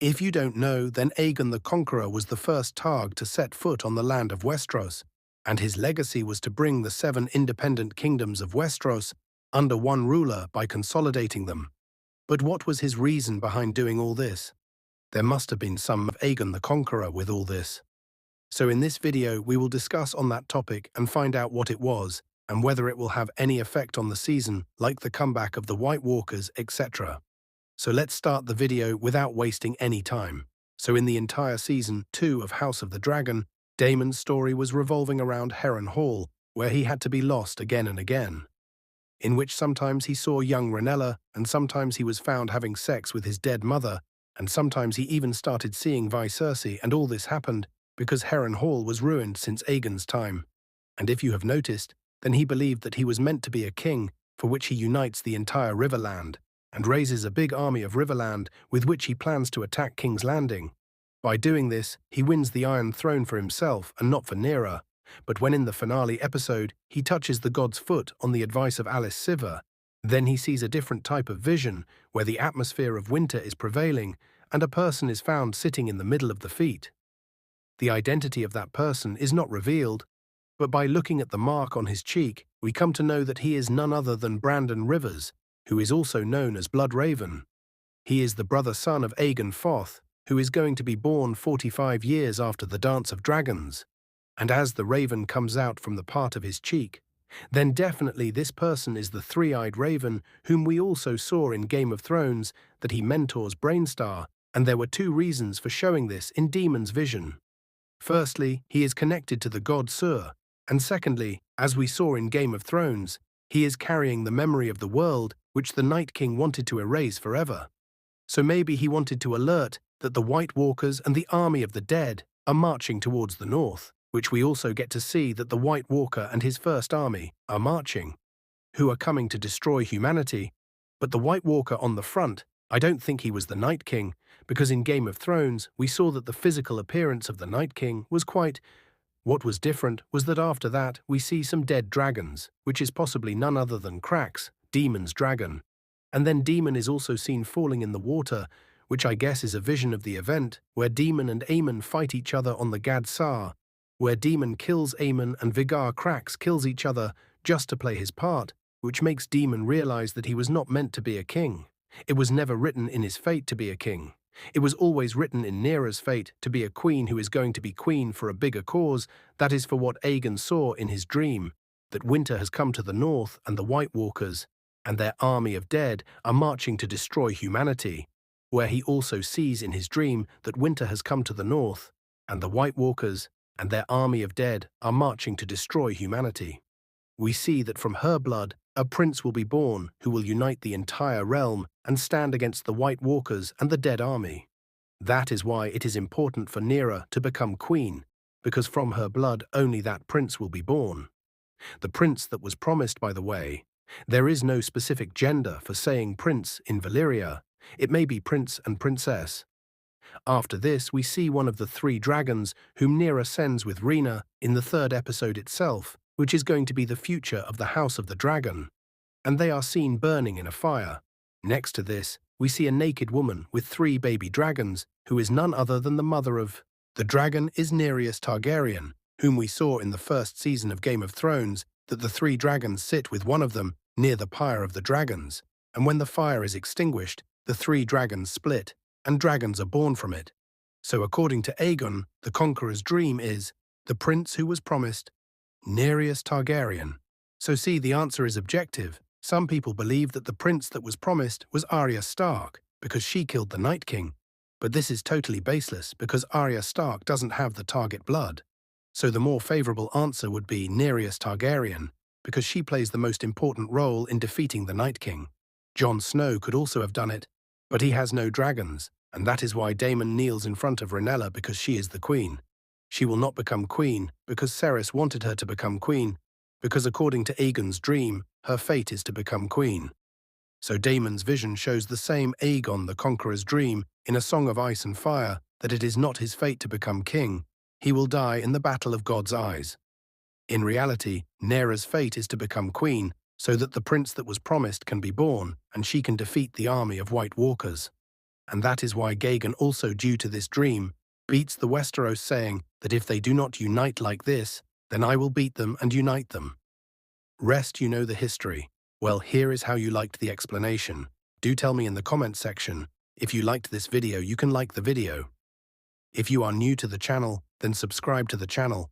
If you don't know, then Aegon the Conqueror was the first Targ to set foot on the land of Westeros, and his legacy was to bring the 7 independent kingdoms of Westeros under one ruler by consolidating them. But what was his reason behind doing all this? There must have been some of Aegon the Conqueror with all this. So in this video, we will discuss on that topic and find out what it was, and whether it will have any effect on the season, like the comeback of the White Walkers, etc. So let's start the video without wasting any time. So in the entire season 2 of House of the Dragon, Daemon's story was revolving around Heron Hall, where he had to be lost again and again, in which sometimes he saw young Rhaenyra, and sometimes he was found having sex with his dead mother, and sometimes he even started seeing Cersei, and all this happened because Heron Hall was ruined since Aegon's time. And if you have noticed, then he believed that he was meant to be a king, for which he unites the entire Riverland, and raises a big army of Riverland with which he plans to attack King's Landing. By doing this, he wins the Iron Throne for himself and not for Rhaenyra. But when in the finale episode, he touches the god's foot on the advice of Alice Siver, then he sees a different type of vision, where the atmosphere of winter is prevailing, and a person is found sitting in the middle of the feet. The identity of that person is not revealed, but by looking at the mark on his cheek, we come to know that he is none other than Brandon Rivers, who is also known as Bloodraven. He is the brother-son of Aegon Foth, who is going to be born 45 years after the Dance of Dragons. And as the raven comes out from the part of his cheek, then definitely this person is the three-eyed raven whom we also saw in Game of Thrones, that he mentors Brainstar, and there were 2 reasons for showing this in Daemon's vision. Firstly, he is connected to the god Sur, and secondly, as we saw in Game of Thrones, he is carrying the memory of the world which the Night King wanted to erase forever. So maybe he wanted to alert that the White Walkers and the army of the dead are marching towards the north, which we also get to see that the White Walker and his first army are marching, who are coming to destroy humanity. But the White Walker on the front, I don't think he was the Night King, because in Game of Thrones we saw that the physical appearance of the Night King was quite... What was different was that after that we see some dead dragons, which is possibly none other than Crax, Daemon's dragon. And then Daemon is also seen falling in the water, which I guess is a vision of the event, where Daemon and Aemon fight each other on the Gad Sar, where Daemon kills Aemon and Vigar Crax kills each other just to play his part, which makes Daemon realize that he was not meant to be a king. It was never written in his fate to be a king. It was always written in Rhaenyra's fate to be a queen who is going to be queen for a bigger cause, that is for what Aegon saw in his dream, that winter has come to the north and the White Walkers and their army of dead are marching to destroy humanity, where he also sees in his dream that winter has come to the north and the White Walkers and their army of dead are marching to destroy humanity. We see that from her blood, a prince will be born who will unite the entire realm and stand against the White Walkers and the dead army. That is why it is important for Rhaenyra to become queen, because from her blood only that prince will be born. The prince that was promised, by the way. There is no specific gender for saying prince in Valyria. It may be prince and princess. After this, we see one of the 3 dragons whom Rhaenyra sends with Rhaena in the 3rd episode itself, which is going to be the future of the House of the Dragon, and they are seen burning in a fire. Next to this, we see a naked woman with 3 baby dragons, who is none other than the mother of... The dragon is Rhaenyra Targaryen, whom we saw in the 1st season of Game of Thrones, that the 3 dragons sit with one of them near the pyre of the dragons, and when the fire is extinguished, the 3 dragons split, and dragons are born from it. So according to Aegon, the Conqueror's dream is the prince who was promised, Rhaenyra Targaryen. So see, the answer is objective. Some people believe that the prince that was promised was Arya Stark, because she killed the Night King. But this is totally baseless, because Arya Stark doesn't have the target blood. So the more favorable answer would be Rhaenyra Targaryen, because she plays the most important role in defeating the Night King. Jon Snow could also have done it, but he has no dragons, and that is why Daemon kneels in front of Rhaenyra, because she is the queen. She will not become queen because Cerys wanted her to become queen, because according to Aegon's dream, her fate is to become queen. So Daemon's vision shows the same Aegon the Conqueror's dream in A Song of Ice and Fire, that it is not his fate to become king. He will die in the battle of God's eyes. In reality, Rhaenyra's fate is to become queen, so that the prince that was promised can be born, and she can defeat the army of White Walkers. And that is why Aegon, also due to this dream, beats the Westeros, saying that if they do not unite like this, then I will beat them and unite them. Rest, you know the history. Well, here is how you liked the explanation. Do tell me in the comment section. If you liked this video, you can like the video. If you are new to the channel, then subscribe to the channel